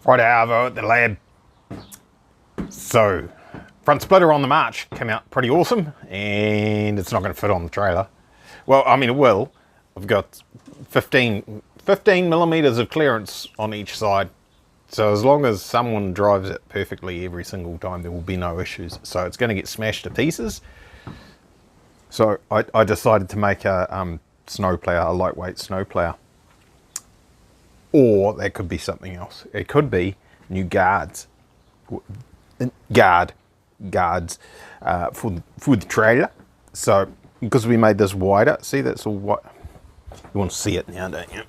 Friday Arvo at the lab. So, front splitter on the March came out pretty awesome, and it's not going to fit on the trailer. Well, I mean it will. I've got 15 millimeters of clearance on each side. So as long as someone drives it perfectly every single time, there will be no issues. So it's going to get smashed to pieces. So I decided to make a snowplow, a lightweight snowplow. Or that could be something else. It could be new guards for the trailer. So because we made this wider, see that's all white. You want to see it now, don't you?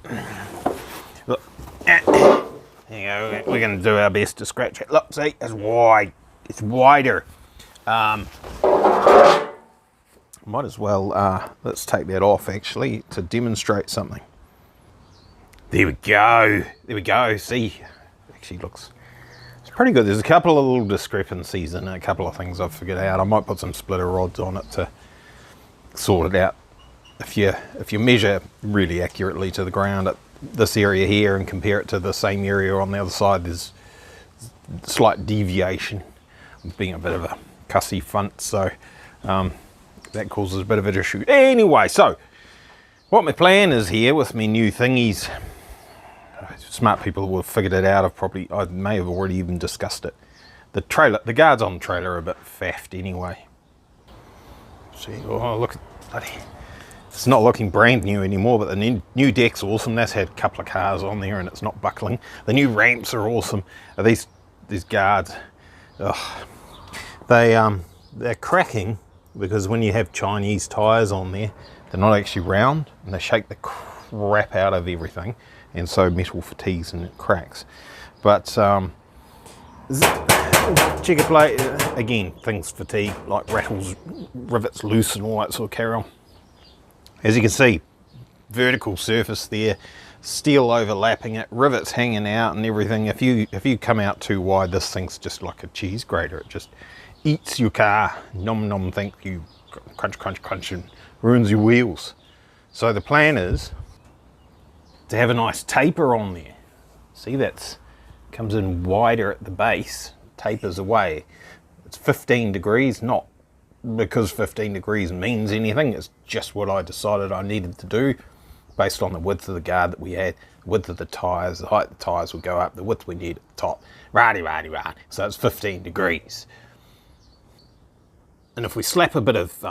Look. There you go. We're going to do our best to scratch it. Look, see, it's wide. It's wider. Might as well, let's take that off actually to demonstrate something. There we go. There we go. See, actually looks, it's pretty good. There's a couple of little discrepancies and a couple of things I've figured out. I might put some splitter rods on it to sort it out. If you measure really accurately to the ground at this area here and compare it to the same area on the other side, there's slight deviation, being a bit of a cussy front, so that causes a bit of an issue. Anyway, so what my plan is here with my new thingies, smart people will have figured it out. I may have already even discussed it. The guards on the trailer are a bit faffed anyway. See, oh look at bloody. It's not looking brand new anymore, but the new deck's awesome. That's had a couple of cars on there and it's not buckling. The new ramps are awesome. These guards, they're cracking because when you have Chinese tyres on there, they're not actually round and they shake the crap out of everything, and so metal fatigues and it cracks. But checker plate, again, things fatigue, like rattles, rivets loose and all that sort of carry on. As you can see, vertical surface there, steel overlapping it, rivets hanging out and everything. If you come out too wide, this thing's just like a cheese grater. It just eats your car. Nom nom, thank you. Crunch, crunch, crunch, and ruins your wheels. So the plan is to have a nice taper on there. See, that's comes in wider at the base, tapers away. It's 15 degrees, not because 15 degrees means anything. It's just what I decided I needed to do based on the width of the guard that we had, the width of the tyres, the height of the tyres would go up, the width we need at the top, righty. So it's 15 degrees. And if we slap a bit of,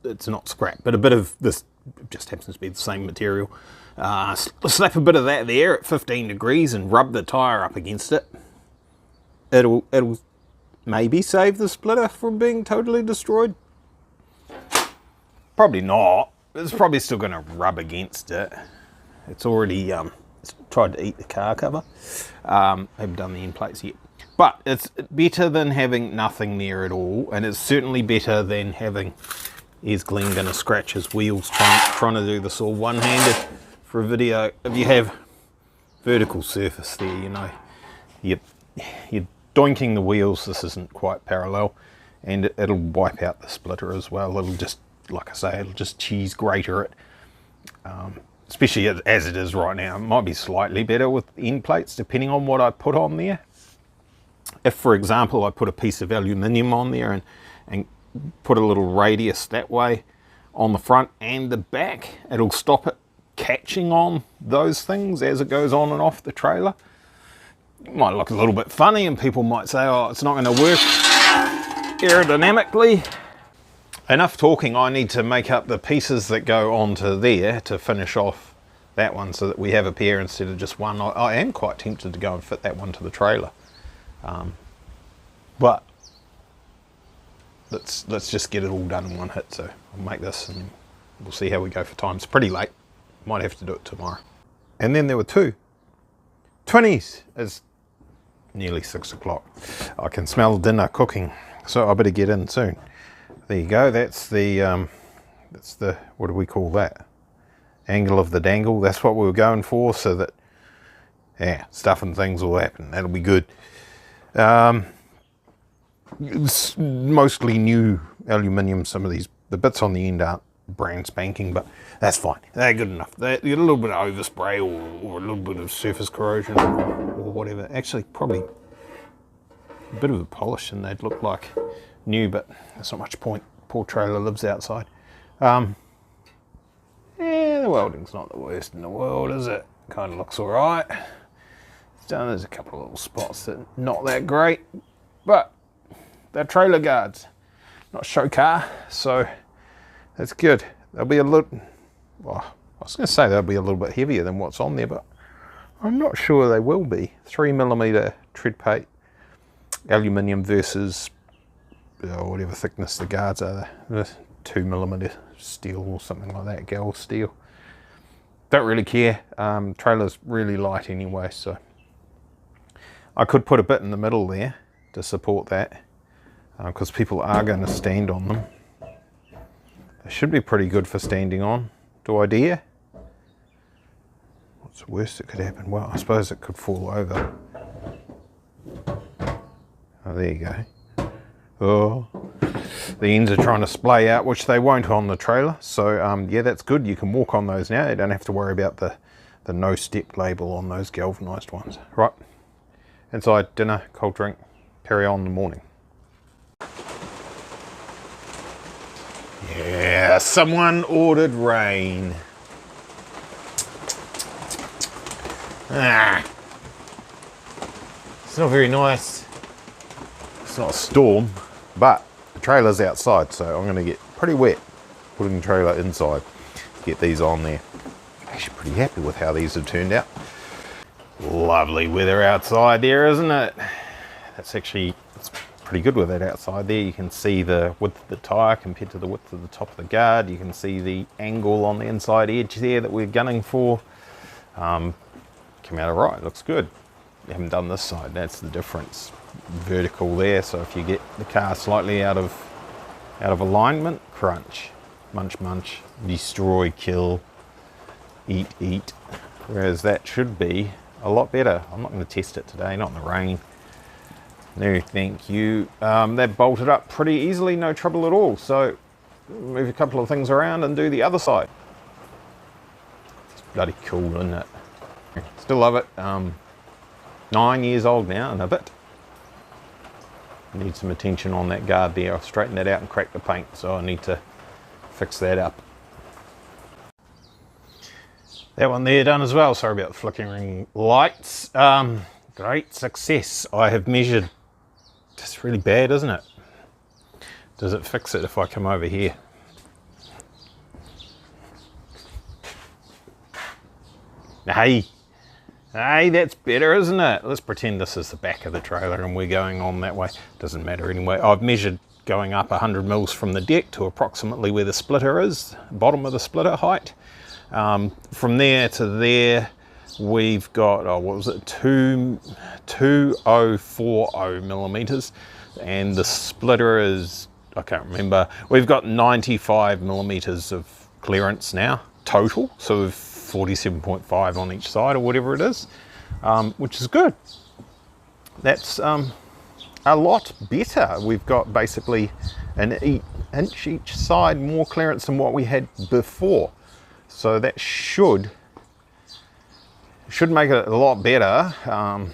it's not scrap, but a bit of this, just happens to be the same material, slap a bit of that there at 15 degrees and rub the tyre up against it, it'll maybe save the splitter from being totally destroyed. Probably not. It's probably still going to rub against it. It's already it's tried to eat the car cover. I haven't done the end plates yet. But it's better than having nothing there at all, and it's certainly better than having, here's Glenn going to scratch his wheels trying to do this all one-handed for a video. If you have vertical surface there, you know, you're doinking the wheels. This isn't quite parallel, and it'll wipe out the splitter as well. It'll just, like I say, it'll just cheese grater it, especially as it is right now. It might be slightly better with end plates depending on what I put on there. If, for example, I put a piece of aluminium on there and put a little radius that way on the front and the back, it'll stop it catching on those things as it goes on and off the trailer. It might look a little bit funny and people might say, oh, it's not going to work aerodynamically. Enough talking. I need to make up the pieces that go onto there to finish off that one so that we have a pair instead of just one. I am quite tempted to go and fit that one to the trailer. But let's just get it all done in one hit. So I'll make this and we'll see how we go for time. It's pretty late. Might have to do it tomorrow. And then there were 20s. It's nearly 6 o'clock. I can smell dinner cooking, so I better get in soon. There you go. That's the what do we call that? Angle of the dangle. That's what we were going for, so that stuff and things will happen. That'll be good. It's mostly new aluminium. Some of the bits on the end aren't brand spanking, but that's fine. They're good enough. They get a little bit of overspray or a little bit of surface corrosion or whatever. Actually, probably a bit of a polish and they'd look like new, but there's not much point. Poor trailer lives outside. Yeah, the welding's not the worst in the world, is it? Kind of looks all right. There's a couple of little spots that are not that great, but they're trailer guards, not show car, so that's good. They'll be a little, well, I was going to say they'll be a little bit heavier than what's on there, but I'm not sure they will be. 3mm tread plate, aluminium versus whatever thickness the guards are, the 2mm steel or something like that, gal steel. Don't really care. Trailer's really light anyway, so I could put a bit in the middle there to support that, because people are going to stand on them. They should be pretty good for standing on. Do I dare? What's the worst that could happen? Well, I suppose it could fall over. Oh, there you go. Oh, the ends are trying to splay out, which they won't on the trailer. So yeah, that's good. You can walk on those now. You don't have to worry about the no step label on those galvanized ones. Right, inside, dinner, cold drink, carry on in the morning. Yeah, someone ordered rain. Ah, it's not very nice. It's not a storm, but the trailer's outside, so I'm going to get pretty wet putting the trailer inside to get these on there. Actually pretty happy with how these have turned out. Lovely weather outside there, isn't it? It's pretty good with it outside there. You can see the width of the tyre compared to the width of the top of the guard. You can see the angle on the inside edge there that we're gunning for. Came out alright, looks good. We haven't done this side, that's the difference. Vertical there, so if you get the car slightly out of alignment, crunch, munch munch, destroy, kill, eat eat. Whereas that should be a lot better. I'm not going to test it today, not in the rain. No, thank you. That bolted up pretty easily, no trouble at all. So move a couple of things around and do the other side. It's bloody cool, isn't it? Still love it. 9 years old now and a bit. Need some attention on that guard there. I've straightened that out and cracked the paint, so I need to fix that up. That one there done as well. Sorry about the flickering lights. Great success. I have measured. That's really bad, isn't it? Does it fix it if I come over here? Hey, that's better, isn't it? Let's pretend this is the back of the trailer and we're going on that way. Doesn't matter anyway. I've measured going up 100 mils from the deck to approximately where the splitter is, bottom of the splitter height. From there to there, we've got, what was it, 2040 millimeters, and the splitter is, I can't remember. We've got 95 millimeters of clearance now, total, so 47.5 on each side or whatever it is, which is good. That's a lot better. We've got basically an inch each side more clearance than what we had before. So that should make it a lot better. I'm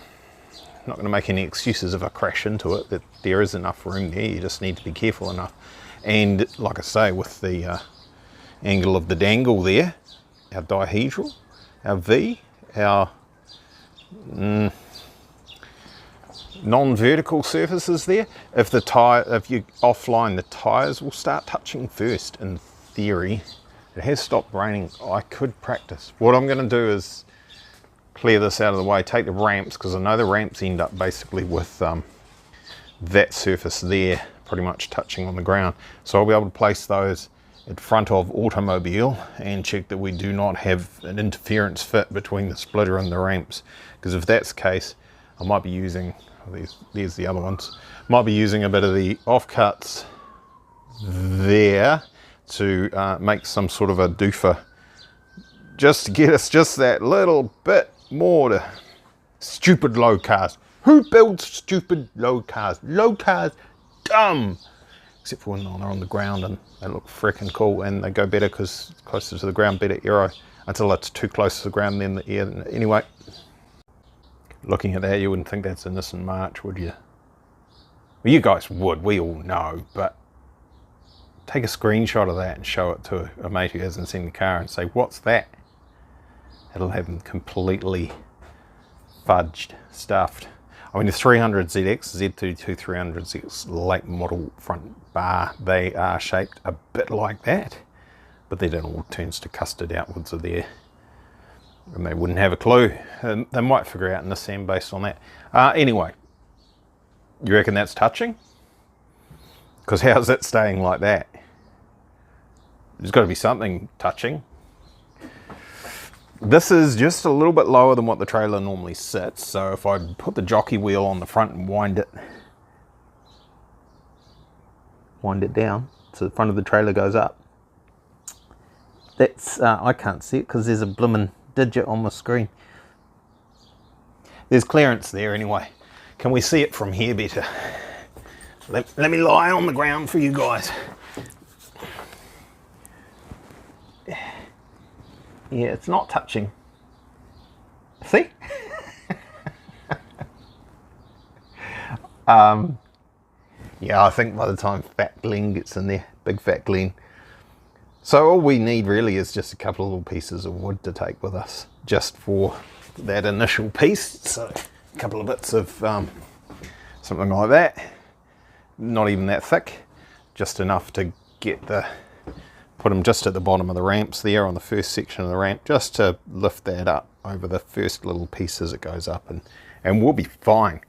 not going to make any excuses if I crash into it, that there is enough room there. You just need to be careful enough. And like I say, with the angle of the dangle there, our dihedral, our V, our non-vertical surfaces there, if you offline, the tyres will start touching first in theory. It has stopped raining. I could practice. What I'm going to do is clear this out of the way, take the ramps, because I know the ramps end up basically with that surface there pretty much touching on the ground. So I'll be able to place those in front of automobile and check that we do not have an interference fit between the splitter and the ramps, because if that's the case, I might be using, there's the other ones, might be using a bit of the offcuts there to make some sort of a doofer, just to get us just that little bit more to stupid low cars. Who builds stupid low cars? Low cars, dumb. Except for when they're on the ground and they look freaking cool and they go better because it's closer to the ground, better aero, until it's too close to the ground, then the air. Anyway, Looking at that, you wouldn't think that's a Nissan March, would you? Well, you guys would, we all know, but take a screenshot of that and show it to a mate who hasn't seen the car and say, what's that? It'll have them completely fudged, stuffed. I mean, the 300ZX, Z32 300ZX late model front bar, they are shaped a bit like that, but then it all turns to custard outwards of there. And they wouldn't have a clue. They might figure out Nissan based on that. Anyway, you reckon that's touching? Because how's it staying like that? There's got to be something touching. This is just a little bit lower than what the trailer normally sits. So if I put the jockey wheel on the front and wind it down so the front of the trailer goes up. That's, I can't see it because there's a blimmin' digit on my screen. There's clearance there anyway. Can we see it from here better? Let me lie on the ground for you guys. Yeah, it's not touching. See? Yeah, I think by the time Fat Glenn gets in there, big Fat Glenn. So all we need really is just a couple of little pieces of wood to take with us, just for that initial piece. So a couple of bits of something like that, not even that thick, just enough to get put them just at the bottom of the ramps there on the first section of the ramp, just to lift that up over the first little piece as it goes up, and we'll be fine.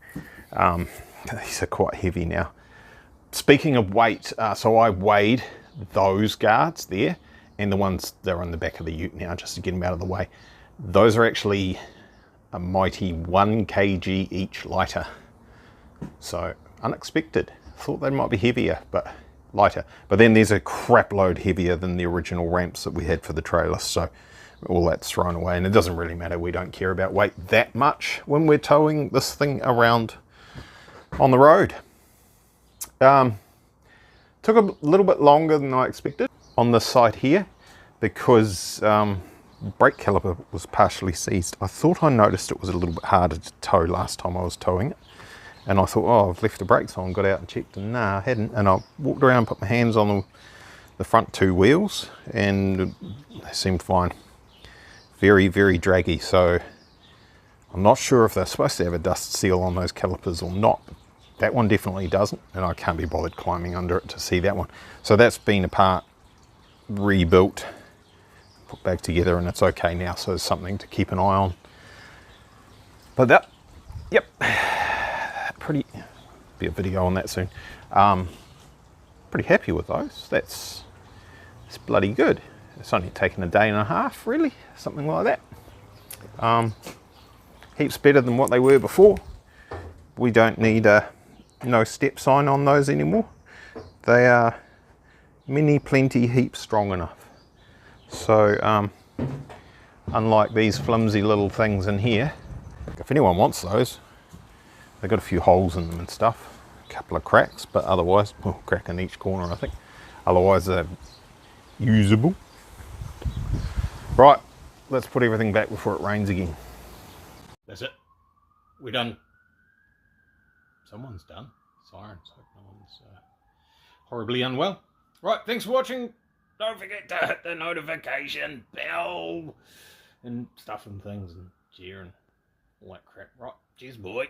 These are quite heavy now. Speaking of weight, so I weighed those guards there and the ones that are on the back of the ute now, just to get them out of the way. Those are actually a mighty 1 kg each lighter. So unexpected. Thought they might be heavier, but lighter. But then there's a crap load heavier than the original ramps that we had for the trailer. So all that's thrown away, and it doesn't really matter. We don't care about weight that much when we're towing this thing around on the road. Took a little bit longer than I expected on this side here because brake caliper was partially seized. I thought I noticed it was a little bit harder to tow last time I was towing it, and I thought, oh, I've left the brakes on, got out and checked, and nah, I hadn't. And I walked around, put my hands on the front two wheels, and they seemed fine. Very, very draggy. So I'm not sure if they're supposed to have a dust seal on those calipers or not. That one definitely doesn't, and I can't be bothered climbing under it to see that one. So that's been apart, rebuilt, put back together, and it's okay now. So it's something to keep an eye on. But that, yep, pretty, be a video on that soon. Pretty happy with those. It's bloody good. It's only taken a day and a half, really, something like that. Heaps better than what they were before. We don't need no step sign on those anymore. They are plenty heaps strong enough. So unlike these flimsy little things in here, if anyone wants those, they've got a few holes in them and stuff, a couple of cracks, but otherwise, well, crack in each corner I think, otherwise they're usable. Right, let's put everything back before it rains again. That's it, we're done. Someone's done. Sirens. Hope no one's horribly unwell. Right, thanks for watching. Don't forget to hit the notification bell and stuff and things and cheer and all that crap. Right, cheers, boy.